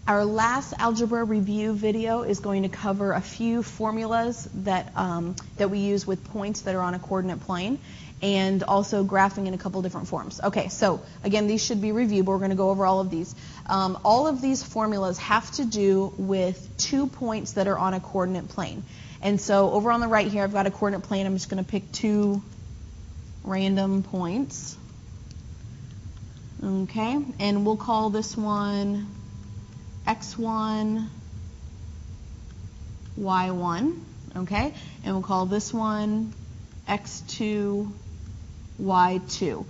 Our last algebra review video is going to cover a few formulas that we use with points that are on a coordinate plane, and also graphing in a couple different forms. Okay, so again, these should be reviewed, but we're going to go over all of these. All of these formulas have to do with 2 points that are on a coordinate plane. And so over on the right here, I've got a coordinate plane. I'm just going to pick 2 random points. Okay, and we'll call this one x1, y1, okay? And we'll call this one x2, y2.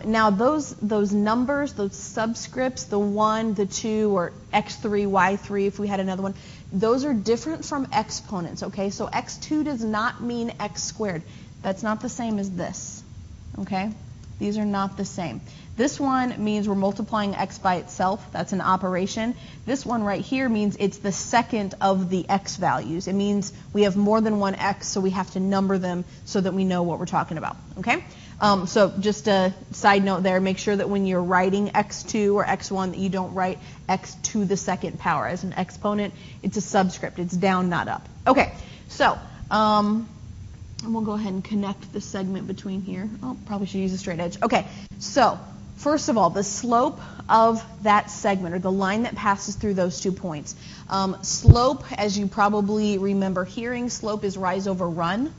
Now those numbers, those subscripts, the 1, the 2, or x3, y3 if we had another one, those are different from exponents, okay? So x2 does not mean x squared. That's not the same as this, okay? These are not the same. This one means we're multiplying x by itself. That's an operation. This one right here means it's the second of the x values. It means we have more than one x, so we have to number them so that we know what we're talking about, okay? So just a side note there, make sure that when you're writing x2 or x1 that you don't write x to the second power. As an exponent, it's a subscript. It's down, not up. Okay, so and we'll go ahead and connect the segment between here. Oh, probably should use a straight edge. Okay, so first of all, the slope of that segment, or the line that passes through those 2 points. Slope, as you probably remember hearing, slope is rise over run.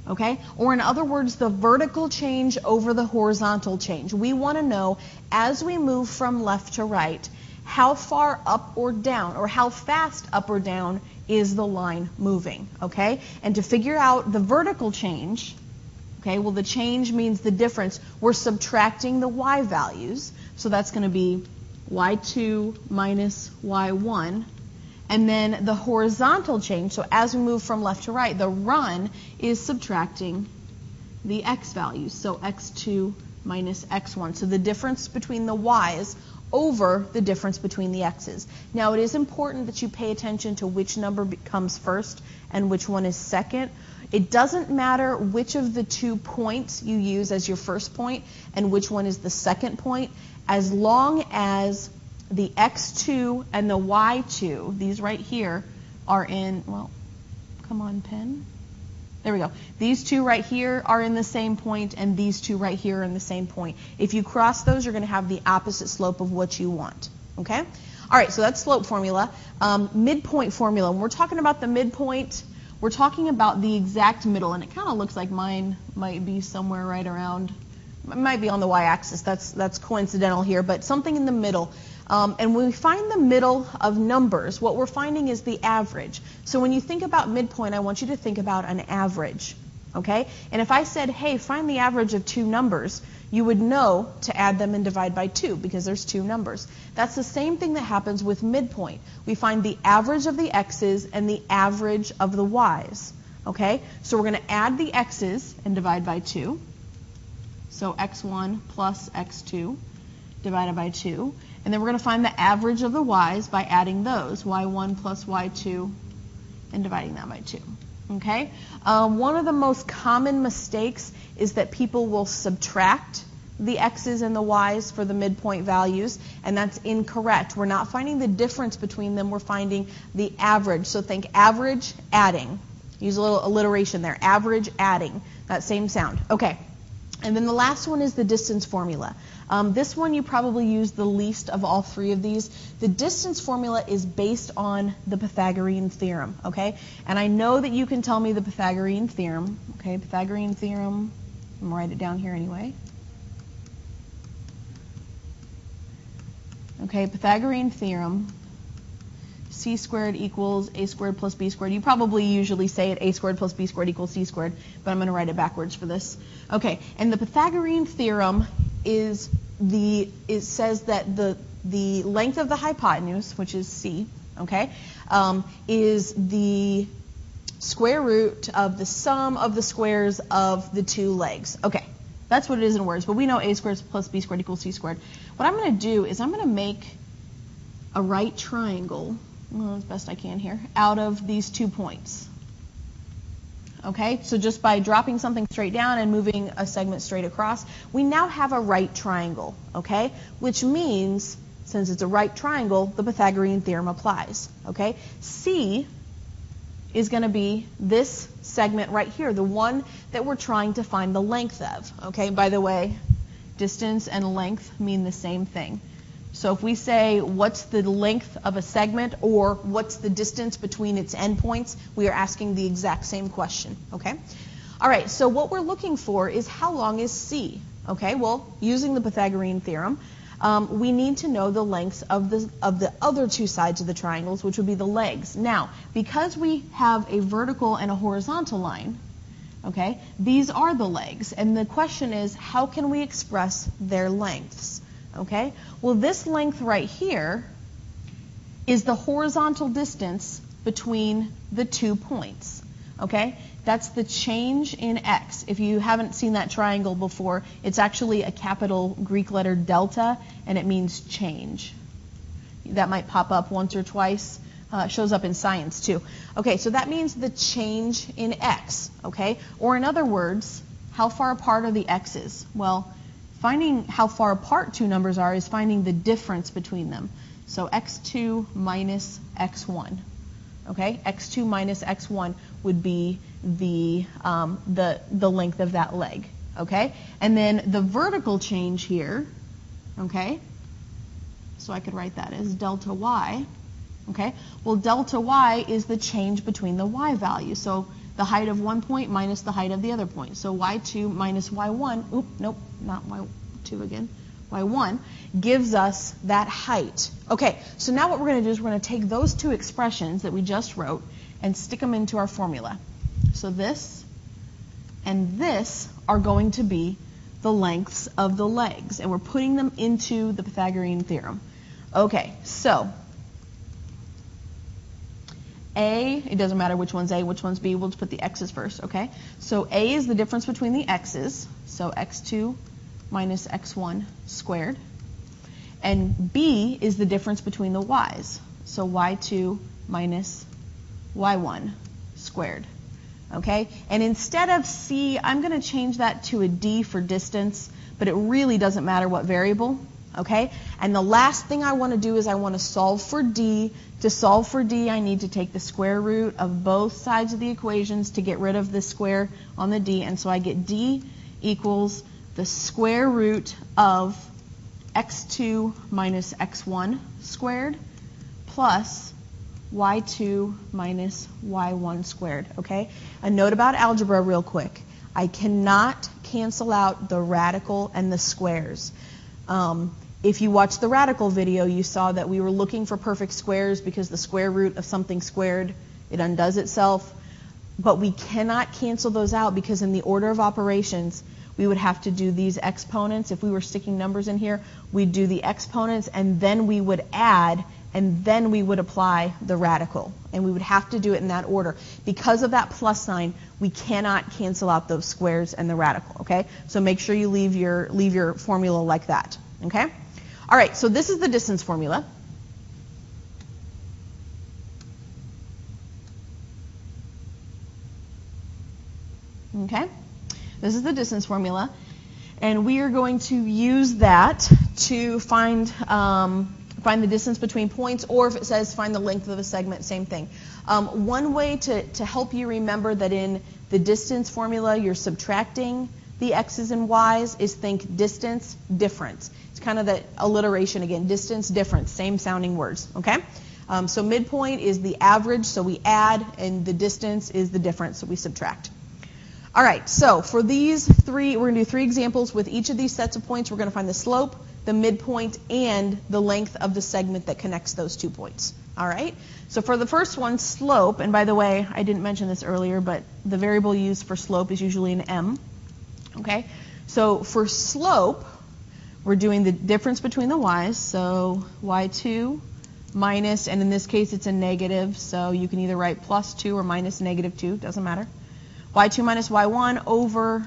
Okay? Or in other words, the vertical change over the horizontal change. We want to know, as we move from left to right, how far up or down, or how fast up or down is the line moving, okay? And to figure out the vertical change, okay, well, the change means the difference. We're subtracting the y values, so that's going to be y2 minus y1. And then the horizontal change, so as we move from left to right, the run is subtracting the x values, so x2 minus x1. So the difference between the y's over the difference between the x's. Now, it is important that you pay attention to which number comes first and which one is second. It doesn't matter which of the 2 points you use as your first point and which one is the second point, as long as the x2 and the y2, these right here, are in, well, come on, pen. There we go. These 2 right here are in the same point, and these 2 right here are in the same point. If you cross those, you're going to have the opposite slope of what you want. Okay? All right, so that's slope formula. Midpoint formula. When we're talking about the midpoint, we're talking about the exact middle, and it kind of looks like mine might be somewhere right around, it might be on the y-axis. That's coincidental here, but something in the middle. And when we find the middle of numbers, what we're finding is the average. So when you think about midpoint, I want you to think about an average, okay? And if I said, hey, find the average of 2 numbers, you would know to add them and divide by 2 because there's 2 numbers. That's the same thing that happens with midpoint. We find the average of the x's and the average of the y's, okay? So we're going to add the x's and divide by 2. So x1 plus x2 divided by 2. And then we're going to find the average of the y's by adding those, y1 plus y2, and dividing that by 2. Okay? One of the most common mistakes is that people will subtract the x's and the y's for the midpoint values, and that's incorrect. We're not finding the difference between them. We're finding the average. So think average, adding. Use a little alliteration there. Average, adding. That same sound. Okay. And then the last one is the distance formula. This one you probably use the least of all 3 of these. The distance formula is based on the Pythagorean theorem, okay? And I know that you can tell me the Pythagorean theorem, okay? Pythagorean theorem, I'm going to write it down here anyway. Okay, Pythagorean theorem, c squared equals a squared plus b squared. You probably usually say it a squared plus b squared equals c squared, but I'm going to write it backwards for this. Okay, and the Pythagorean theorem is it says that the length of the hypotenuse, which is c, okay, is the square root of the sum of the squares of the 2 legs. Okay, that's what it is in words, but we know a squared plus b squared equals c squared. What I'm going to do is I'm going to make a right triangle, well, as best I can here, out of these 2 points. okay? So just by dropping something straight down and moving a segment straight across, we now have a right triangle, okay? Which means, since it's a right triangle, the Pythagorean theorem applies, okay? C is going to be this segment right here, the one that we're trying to find the length of, okay? By the way, distance and length mean the same thing. So if we say, what's the length of a segment, or what's the distance between its endpoints, we are asking the exact same question, okay? All right, so what we're looking for is how long is C, okay? Well, using the Pythagorean theorem, we need to know the lengths of the other two sides of the triangles, which would be the legs. Now, because we have a vertical and a horizontal line, okay, these are the legs, and the question is, how can we express their lengths? Okay, well, this length right here is the horizontal distance between the 2 points. Okay, that's the change in x. If you haven't seen that triangle before, it's actually a capital Greek letter delta, and it means change. That might pop up once or twice. It shows up in science too. Okay, so that means the change in x. Okay, or in other words, how far apart are the x's? Well, finding how far apart two numbers are is finding the difference between them. So x2 minus x1. Okay, x2 minus x1 would be the length of that leg. Okay, and then the vertical change here. Okay, so I could write that as delta y. Okay, well, delta y is the change between the y values. So the height of one point minus the height of the other point. So y2 minus y1, oop, nope, not y2 again, y1, gives us that height. Okay, so now what we're going to do is we're going to take those two expressions that we just wrote and stick them into our formula. So this and this are going to be the lengths of the legs, and we're putting them into the Pythagorean theorem. Okay, so A, it doesn't matter which one's A, which one's B, we'll just put the x's first, okay? So A is the difference between the x's, so x2 minus x1 squared. And B is the difference between the y's, so y2 minus y1 squared, okay? And instead of C, I'm going to change that to a D for distance, but it really doesn't matter what variable, okay? And the last thing I want to do is I want to solve for D. To solve for D, I need to take the square root of both sides of the equations to get rid of the square on the D, and so I get D equals the square root of x2 minus x1 squared plus y2 minus y1 squared, okay? A note about algebra real quick. I cannot cancel out the radical and the squares. If you watched the radical video, you saw that we were looking for perfect squares because the square root of something squared, it undoes itself. But we cannot cancel those out because in the order of operations, we would have to do these exponents. If we were sticking numbers in here, we'd do the exponents, and then we would add, and then we would apply the radical. And we would have to do it in that order. Because of that plus sign, we cannot cancel out those squares and the radical, okay? So make sure you leave your formula like that, okay? All right, so this is the distance formula. Okay, this is the distance formula, and we are going to use that to find the distance between points, or if it says find the length of a segment, same thing. One way to help you remember that in the distance formula you're subtracting the x's and y's is think distance, difference. It's kind of the alliteration again, distance, difference, same sounding words, okay? So midpoint is the average, so we add, and the distance is the difference, so we subtract. All right, so for these three, we're going to do 3 examples. With each of these sets of points, we're going to find the slope, the midpoint, and the length of the segment that connects those 2 points. All right, so for the first one, slope, and by the way, I didn't mention this earlier, but the variable used for slope is usually an m. Okay, so for slope, we're doing the difference between the y's, so y2 minus, and in this case it's a negative, so you can either write plus 2 or minus negative 2, doesn't matter. y2 minus y1 over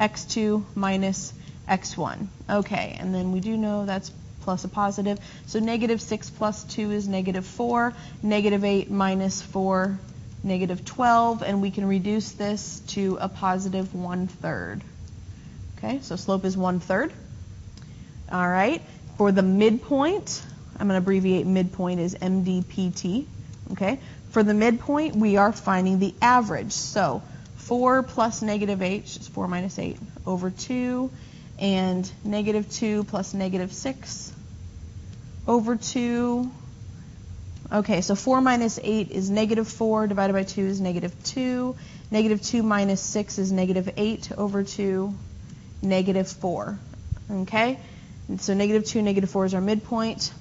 x2 minus x1. Okay, and then we do know that's plus a positive, so negative 6 plus 2 is negative 4, negative 8 minus 4 negative 12, and we can reduce this to a positive 1/3. Okay, so slope is 1/3. All right, for the midpoint, I'm going to abbreviate midpoint as MDPT. Okay, for the midpoint, we are finding the average. So 4 plus negative 8, which is 4 minus 8, over 2, and negative 2 plus negative 6 over 2. Okay, so 4 minus 8 is negative 4, divided by 2 is negative 2. Negative 2 minus 6 is negative 8 over 2, negative 4. Okay, and so negative 2, negative 4 is our midpoint.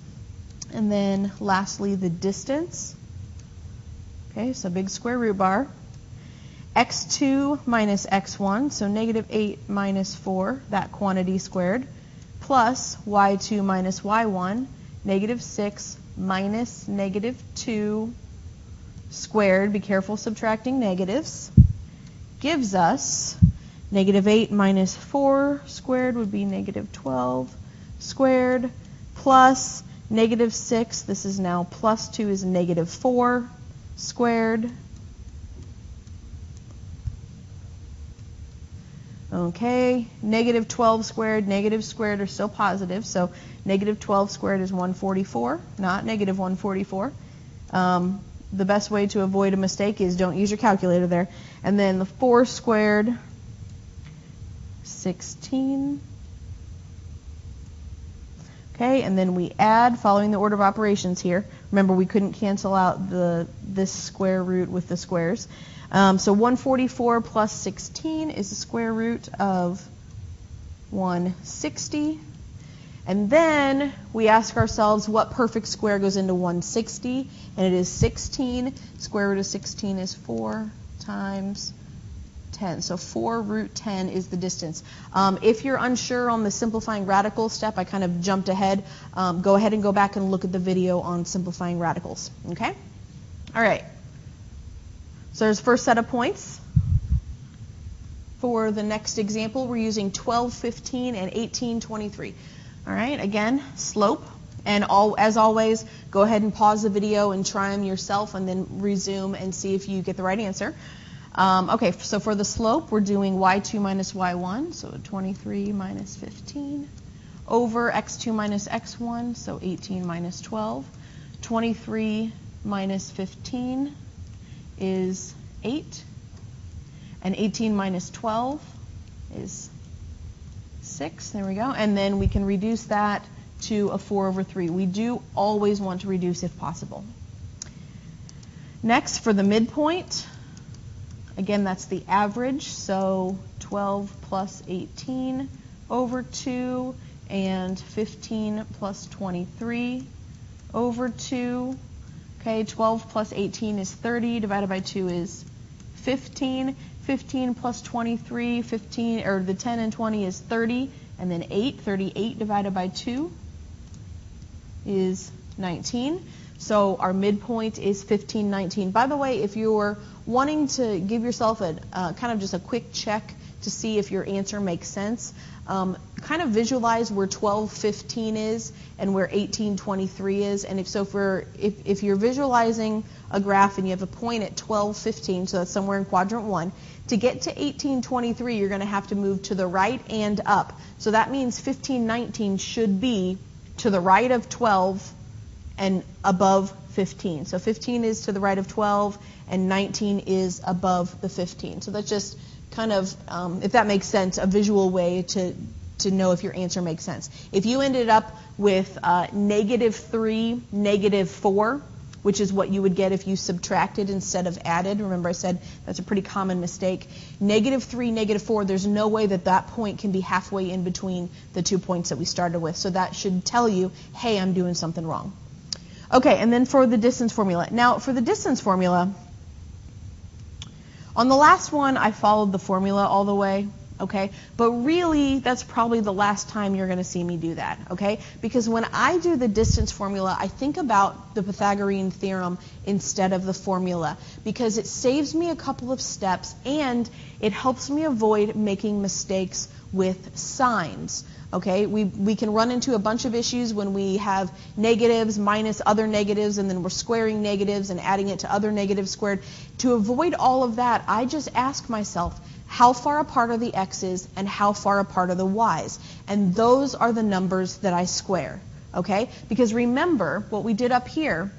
And then lastly, the distance. Okay, so big square root bar. x2 minus x1, so negative 8 minus 4, that quantity squared, plus y2 minus y1, negative 6 minus negative 2 squared, be careful subtracting negatives, gives us negative 8 minus 4 squared would be negative 12 squared, plus negative 6, this is now plus 2 is negative 4 squared. Okay, negative 12 squared, negative squared are still positive, so negative 12 squared is 144, not negative 144. The best way to avoid a mistake is don't use your calculator there. And then the 4 squared, 16. Okay, and then we add, following the order of operations here. Remember, we couldn't cancel out this square root with the squares. So 144 plus 16 is the square root of 160. And then we ask ourselves what perfect square goes into 160, and it is 16. Square root of 16 is 4 times 10. So 4 root 10 is the distance. If you're unsure on the simplifying radical step, I kind of jumped ahead. Go ahead and go back and look at the video on simplifying radicals. Okay? All right. So there's the first set of points. For the next example, we're using 12, 15, and 18, 23. All right, again, slope. And as always, go ahead and pause the video and try them yourself and then resume and see if you get the right answer. Okay, so for the slope, we're doing y2 minus y1, so 23 minus 15, over x2 minus x1, so 18 minus 12. 23 minus 15 is 8, and 18 minus 12 is 6. There we go. And then we can reduce that to a 4 over 3. We do always want to reduce if possible. Next, for the midpoint, again, that's the average, so 12 plus 18 over 2, and 15 plus 23 over 2. Okay, 12 plus 18 is 30, divided by 2 is 15. 15 plus 23, 15, or the 10 and 20 is 30, and then 8. 38 divided by 2 is 19. So our midpoint is 15, 19. By the way, if you're wanting to give yourself a kind of just a quick check to see if your answer makes sense, kind of visualize where 12, 15 is and where 18, 23 is. And if you're visualizing a graph and you have a point at 12, 15, so that's somewhere in quadrant 1, to get to 18, 23, you're going to have to move to the right and up. So that means 15, 19 should be to the right of 12 and above 15. So 15 is to the right of 12 and 19 is above the 15. So that's just kind of, if that makes sense, a visual way to know if your answer makes sense. If you ended up with negative 3, negative 4, which is what you would get if you subtracted instead of added. Remember I said that's a pretty common mistake. Negative 3, negative 4, there's no way that that point can be halfway in between the 2 points that we started with. So that should tell you, hey, I'm doing something wrong. Okay, and then for the distance formula. Now, for the distance formula, on the last one, I followed the formula all the way, okay? But really, that's probably the last time you're going to see me do that, okay? Because when I do the distance formula, I think about the Pythagorean theorem instead of the formula, because it saves me a couple of steps and it helps me avoid making mistakes with signs. Okay, we can run into a bunch of issues when we have negatives minus other negatives, and then we're squaring negatives and adding it to other negatives squared. To avoid all of that, I just ask myself, how far apart are the x's and how far apart are the y's? And those are the numbers that I square. Okay, because remember what we did up here.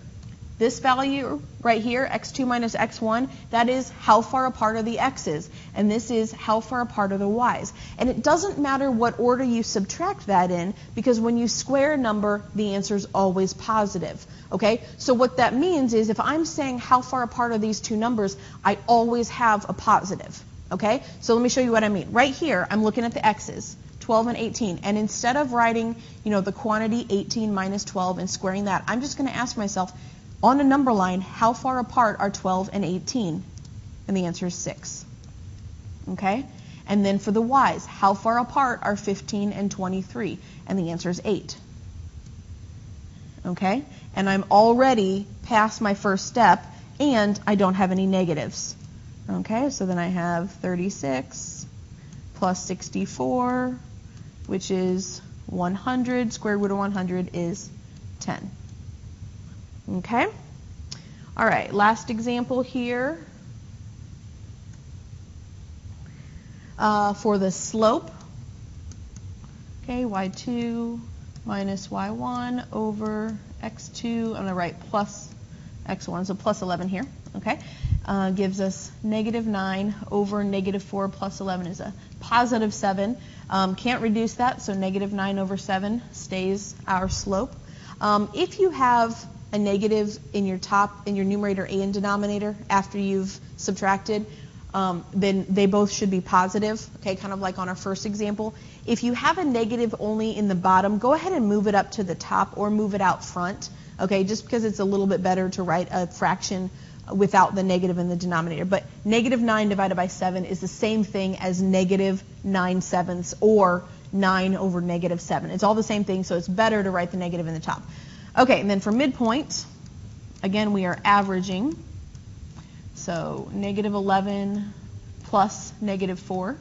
This value right here, x2 minus x1, that is how far apart are the x's, and this is how far apart are the y's. And it doesn't matter what order you subtract that in, because when you square a number, the answer is always positive. Okay, so what that means is if I'm saying how far apart are these two numbers, I always have a positive. Okay, so let me show you what I mean. Right here, I'm looking at the x's. 12 and 18, and instead of writing, the quantity 18 minus 12 and squaring that, I'm just going to ask myself, on a number line, how far apart are 12 and 18? And the answer is 6. Okay? And then for the y's, how far apart are 15 and 23? And the answer is 8. Okay? And I'm already past my first step, and I don't have any negatives. Okay? So then I have 36 plus 64, which is 100. Square root of 100 is 10. Okay? All right, last example here. For the slope, okay, y2 minus y1 over x2, I'm going to write plus x1, so plus 11 here, okay, gives us negative 9 over negative 4 plus 11 is a positive 7. Can't reduce that, so negative 9 over 7 stays our slope. If you have a negative in your numerator and denominator after you've subtracted, then they both should be positive, okay, kind of like on our first example. If you have a negative only in the bottom, go ahead and move it up to the top or move it out front, okay, just because it's a little bit better to write a fraction without the negative in the denominator. But negative 9 divided by 7 is the same thing as negative 9/7 or 9 over negative 7. It's all the same thing, so it's better to write the negative in the top. Okay, and then for midpoint, again, we are averaging. So negative 11 plus negative 4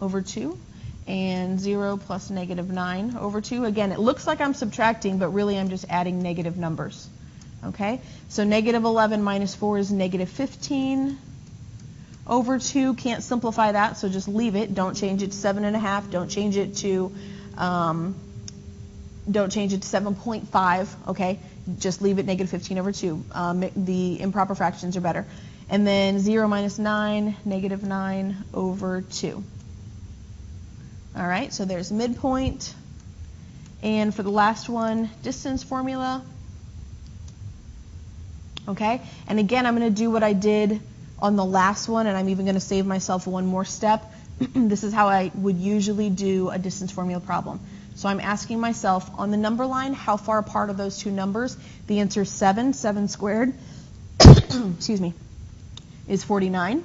over 2, and 0 plus negative 9 over 2. Again, it looks like I'm subtracting, but really I'm just adding negative numbers. Okay, so negative 11 minus 4 is negative 15 over 2. Can't simplify that, so just leave it. Don't change it to 7.5. Don't change it to 7.5, okay? Just leave it negative 15 over 2. The improper fractions are better. And then 0 minus 9, negative 9 over 2. All right, so there's midpoint. And for the last one, distance formula. Okay, and again, I'm going to do what I did on the last one, and I'm even going to save myself one more step. This is how I would usually do a distance formula problem. So I'm asking myself, on the number line, how far apart are those two numbers? The answer is 7. 7 squared, excuse me, is 49.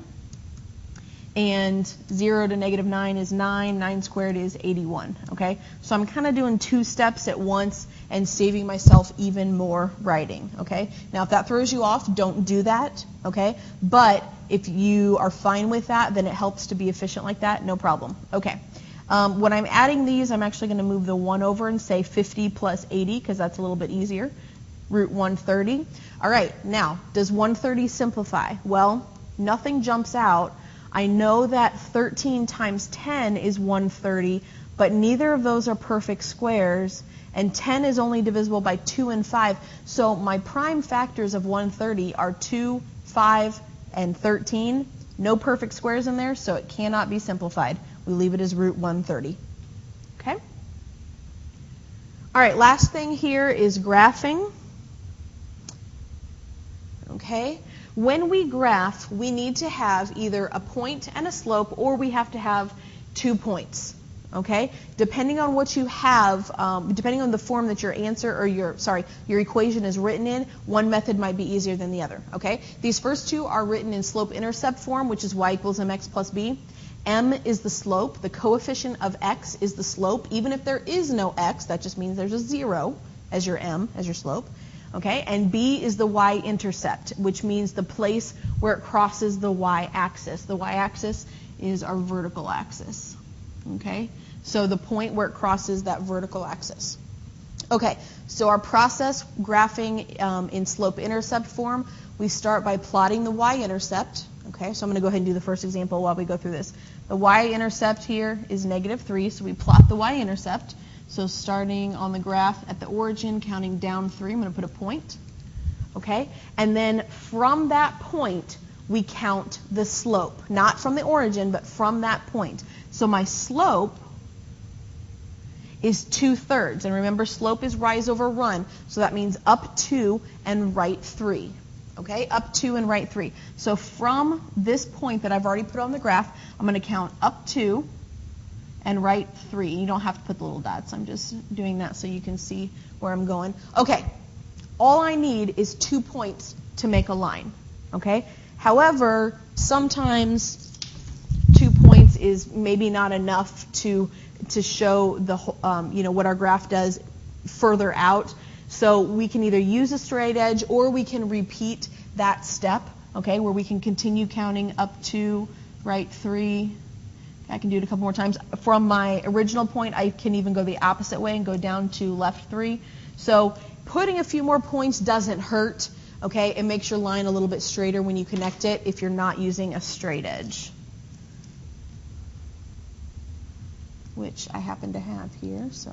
And 0 to negative 9 is 9. 9 squared is 81. Okay? So I'm kind of doing two steps at once and saving myself even more writing. Okay? Now, if that throws you off, don't do that. Okay? But if you are fine with that, then it helps to be efficient like that. No problem. Okay. When I'm adding these, I'm actually going to move the 1 over and say 50 plus 80, because that's a little bit easier. Root 130. All right, now, does 130 simplify? Well, nothing jumps out. I know that 13 times 10 is 130, but neither of those are perfect squares, and 10 is only divisible by 2 and 5. So my prime factors of 130 are 2, 5, and 13. No perfect squares in there, so it cannot be simplified. We leave it as root 130. Okay? All right, last thing here is graphing. Okay? When we graph, we need to have either a point and a slope, or we have to have 2 points. Okay? Depending on what you have, depending on the form that your answer or your equation is written in, one method might be easier than the other. Okay? These first two are written in slope-intercept form, which is y equals mx plus b. M is the slope. The coefficient of x is the slope. Even if there is no x, that just means there's a 0 as your m, as your slope. Okay? And b is the y-intercept, which means the place where it crosses the y-axis. The y-axis is our vertical axis. Okay, so the point where it crosses that vertical axis. Okay, so our process graphing in slope-intercept form, we start by plotting the y-intercept. Okay, so I'm going to go ahead and do the first example while we go through this. The y-intercept here is -3, so we plot the y-intercept. So starting on the graph at the origin, counting down 3, I'm going to put a point. Okay, and then from that point, we count the slope. Not from the origin, but from that point. So my slope is 2/3. And remember, slope is rise over run, so that means up 2 and right 3. Okay, up 2 and right 3. So from this point that I've already put on the graph, I'm going to count up 2 and right 3. You don't have to put the little dots. I'm just doing that so you can see where I'm going. Okay, all I need is 2 points to make a line. Okay, however, sometimes 2 points is maybe not enough to show the what our graph does further out. So we can either use a straight edge or we can repeat that step, okay, where we can continue counting up 2, right 3. I can do it a couple more times. From my original point, I can even go the opposite way and go down to left 3. So putting a few more points doesn't hurt, okay? It makes your line a little bit straighter when you connect it if you're not using a straight edge, which I happen to have here, so.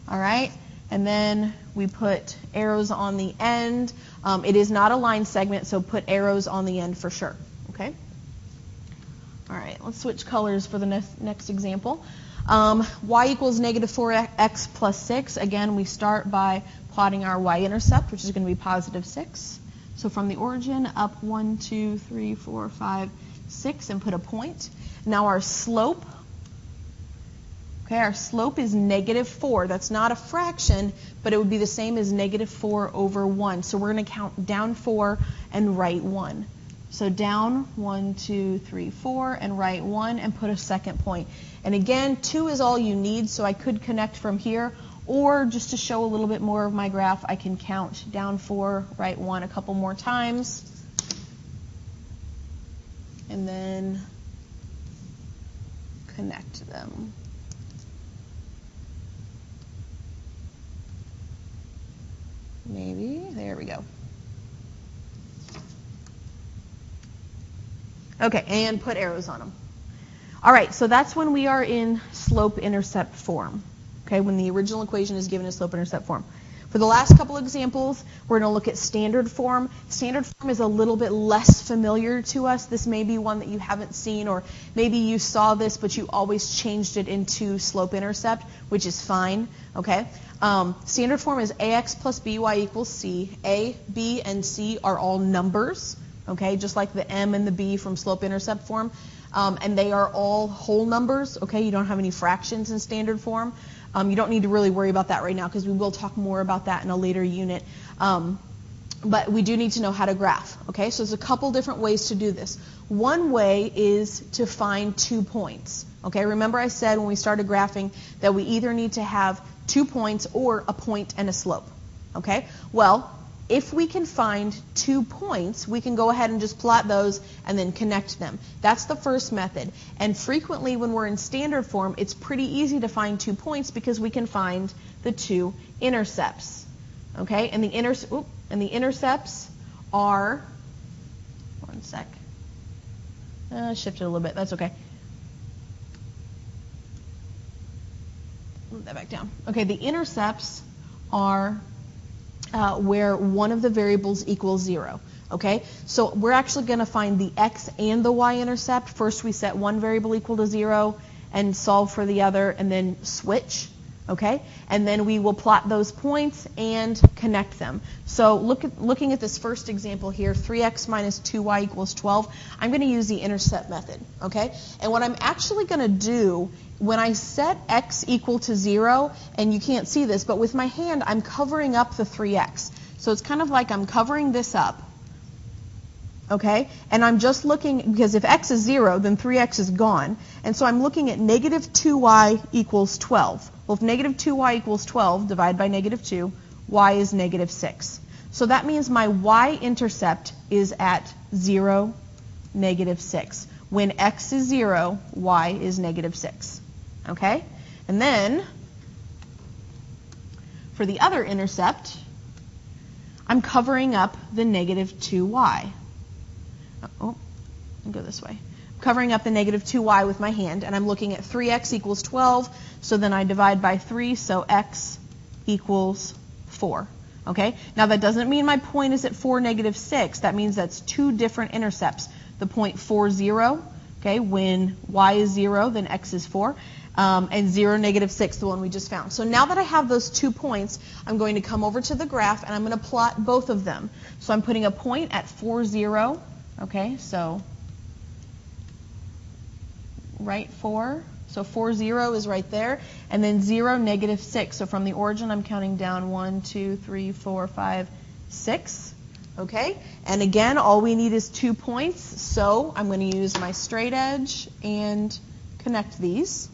All right, and then we put arrows on the end. It is not a line segment, so put arrows on the end for sure, okay? All right, let's switch colors for the next example. Y equals -4x plus 6. Again, we start by plotting our y-intercept, which is going to be +6. So from the origin, up 1, 2, 3, 4, 5, 6, and put a point. Now our slope, okay, our slope is -4. That's not a fraction, but it would be the same as -4 over 1. So we're going to count down 4 and right 1. So down 1, 2, 3, 4, and right 1, and put a second point. And again, 2 is all you need, so I could connect from here, or just to show a little bit more of my graph, I can count down 4, right 1 a couple more times, and then connect them. Maybe, there we go. Okay, and put arrows on them. All right, so that's when we are in slope-intercept form, okay, when the original equation is given in slope-intercept form. For the last couple examples, we're going to look at standard form. Standard form is a little bit less familiar to us. This may be one that you haven't seen, or maybe you saw this, but you always changed it into slope-intercept, which is fine, okay? Standard form is ax plus by equals c. A, b, and c are all numbers, okay, just like the m and the b from slope-intercept form. And they are all whole numbers, okay? You don't have any fractions in standard form. You don't need to really worry about that right now because we will talk more about that in a later unit. But we do need to know how to graph, okay? So there's a couple different ways to do this. One way is to find 2 points, okay? Remember I said when we started graphing that we either need to have 2 points or a point and a slope, okay? Well, if we can find 2 points, we can go ahead and just plot those and then connect them. That's the first method. And frequently when we're in standard form, it's pretty easy to find 2 points because we can find the 2 intercepts. Okay? And the intercepts are, one sec. Shift it a little bit. That's okay. Move that back down. Okay, the intercepts are where one of the variables equals 0. Okay, so we're actually going to find the x and the y-intercept. First we set one variable equal to 0 and solve for the other, and then switch. Okay, and then we will plot those points and connect them. So looking at this first example here, 3x minus 2y equals 12, I'm going to use the intercept method. Okay, and what I'm actually going to do when I set x equal to 0, and you can't see this, but with my hand I'm covering up the 3x. So it's kind of like I'm covering this up. Okay, and I'm just looking, because if x is 0, then 3x is gone. And so I'm looking at negative 2y equals 12. Well, if negative 2y equals 12, divide by negative 2, y is negative 6. So that means my y-intercept is at 0, negative 6. when x is 0, y is negative 6. Okay? And then, for the other intercept, I'm covering up the negative 2y. Oh, I'll go this way. I'm covering up the negative 2y with my hand, and I'm looking at 3x equals 12, so then I divide by 3, so x equals 4. Okay? Now that doesn't mean my point is at 4, negative 6. That means that's two different intercepts. The point 4, 0, okay, when y is 0, then x is 4. And 0, negative 6, the one we just found. So now that I have those 2 points, I'm going to come over to the graph, and I'm going to plot both of them. So I'm putting a point at 4, 0. Okay, so right 4. So 4, 0 is right there. And then 0, negative 6. So from the origin, I'm counting down 1, 2, 3, 4, 5, 6. Okay, and again, all we need is 2 points. So I'm going to use my straight edge and connect these.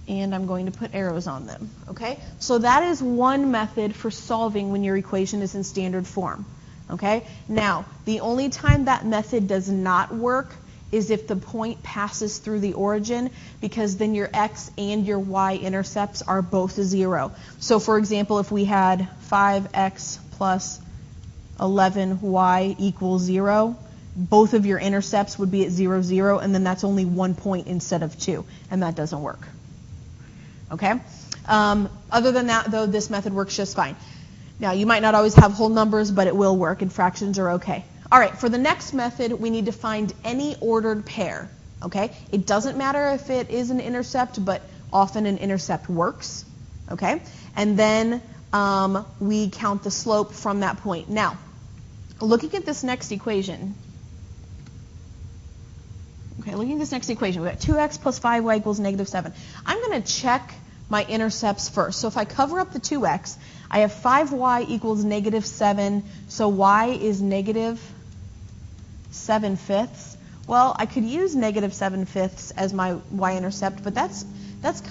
And I'm going to put arrows on them. Okay, so that is one method for solving when your equation is in standard form. Okay, now the only time that method does not work is if the point passes through the origin, because then your x and your y intercepts are both 0. So for example, if we had 5x plus 11y equals 0, both of your intercepts would be at 0, 0, and then that's only 1 point instead of 2, and that doesn't work. Okay? Other than that, though, this method works just fine. Now, you might not always have whole numbers, but it will work, and fractions are okay. All right, for the next method, we need to find any ordered pair. Okay? It doesn't matter if it is an intercept, but often an intercept works. Okay? And then we count the slope from that point. Now, looking at this next equation, okay, looking at this next equation, we've got 2x plus 5y equals negative 7. I'm going to check my intercepts first. So if I cover up the 2x, I have 5y equals negative 7, so y is negative 7/5. Well, I could use negative 7/5 as my y-intercept, but that's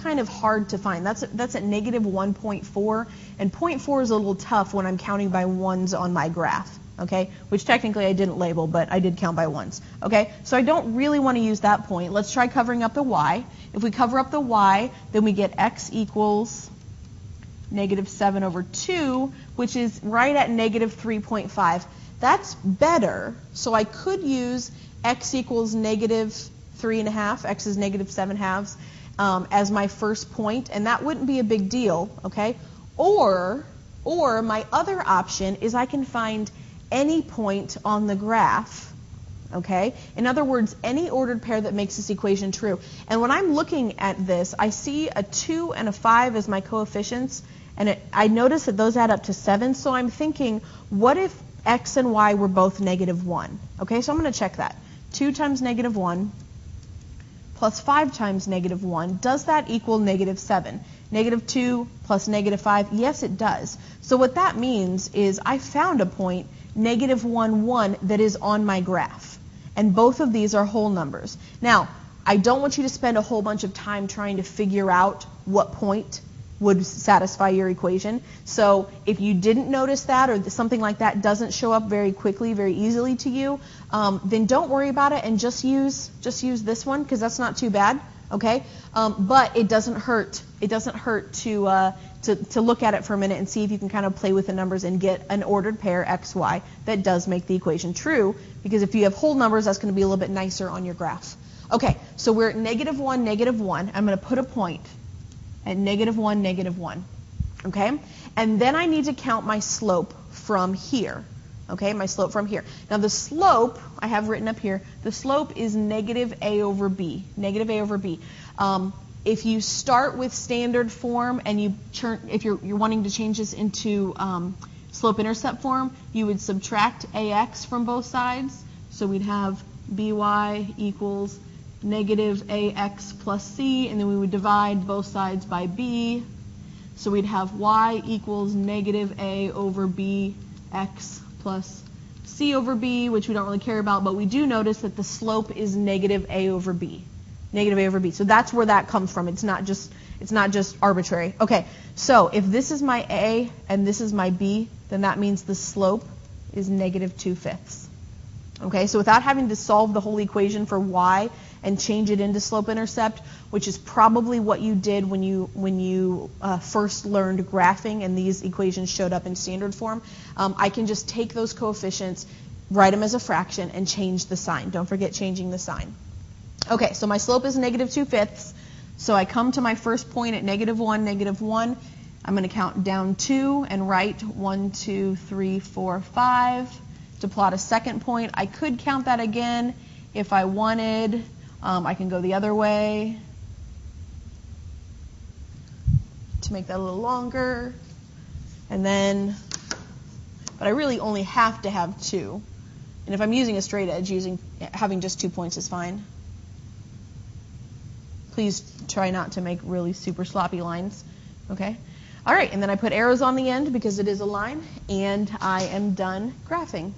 kind of hard to find. That's at negative 1.4, and 0.4 is a little tough when I'm counting by ones on my graph. Okay, which technically I didn't label, but I did count by ones. Okay, so I don't really want to use that point. Let's try covering up the y. If we cover up the y, then we get x equals negative 7 over 2, which is right at negative 3.5. That's better, so I could use x equals negative 3.5, x is negative 7/2, as my first point, and that wouldn't be a big deal. Okay, or my other option is I can find any point on the graph, okay? In other words, any ordered pair that makes this equation true. And when I'm looking at this, I see a 2 and a 5 as my coefficients, and I notice that those add up to 7, so I'm thinking, what if x and y were both negative 1? Okay, so I'm going to check that. 2 times negative 1 plus 5 times negative 1, does that equal negative 7? Negative 2 plus negative 5, yes it does. So what that means is I found a point, negative 1, 1, that is on my graph. And both of these are whole numbers. Now, I don't want you to spend a whole bunch of time trying to figure out what point would satisfy your equation. So if you didn't notice that, or something like that doesn't show up very quickly, very easily to you, then don't worry about it and just use this one, because that's not too bad. Okay, but it doesn't hurt. It doesn't hurt to look at it for a minute and see if you can kind of play with the numbers and get an ordered pair x, y that does make the equation true. Because if you have whole numbers, that's going to be a little bit nicer on your graph. Okay, so we're at negative 1, negative 1. I'm going to put a point at negative 1, negative 1. Okay, and then I need to count my slope from here. Okay, my slope from here. Now the slope, I have written up here, the slope is negative a over b. Negative a over b. If you start with standard form and if you're wanting to change this into slope-intercept form, you would subtract ax from both sides. So we'd have by equals negative ax plus c, and then we would divide both sides by b. So we'd have y equals negative a over bx plus c over b, which we don't really care about, but we do notice that the slope is negative a over b. Negative a over b. So that's where that comes from. It's not just arbitrary. Okay, so if this is my a and this is my b, then that means the slope is negative 2/5. Okay, so without having to solve the whole equation for y and change it into slope-intercept, which is probably what you did when you first learned graphing and these equations showed up in standard form, I can just take those coefficients, write them as a fraction, and change the sign. Don't forget changing the sign. Okay, so my slope is -2/5. So I come to my first point at -1, -1. I'm going to count down 2 and write 1, 2, 3, 4, 5. To plot a second point, I could count that again if I wanted. I can go the other way to make that a little longer. And then, but I really only have to have 2. And if I'm using a straight edge, having just 2 points is fine. Please try not to make really super sloppy lines. Okay? All right, and then I put arrows on the end because it is a line, and I am done graphing.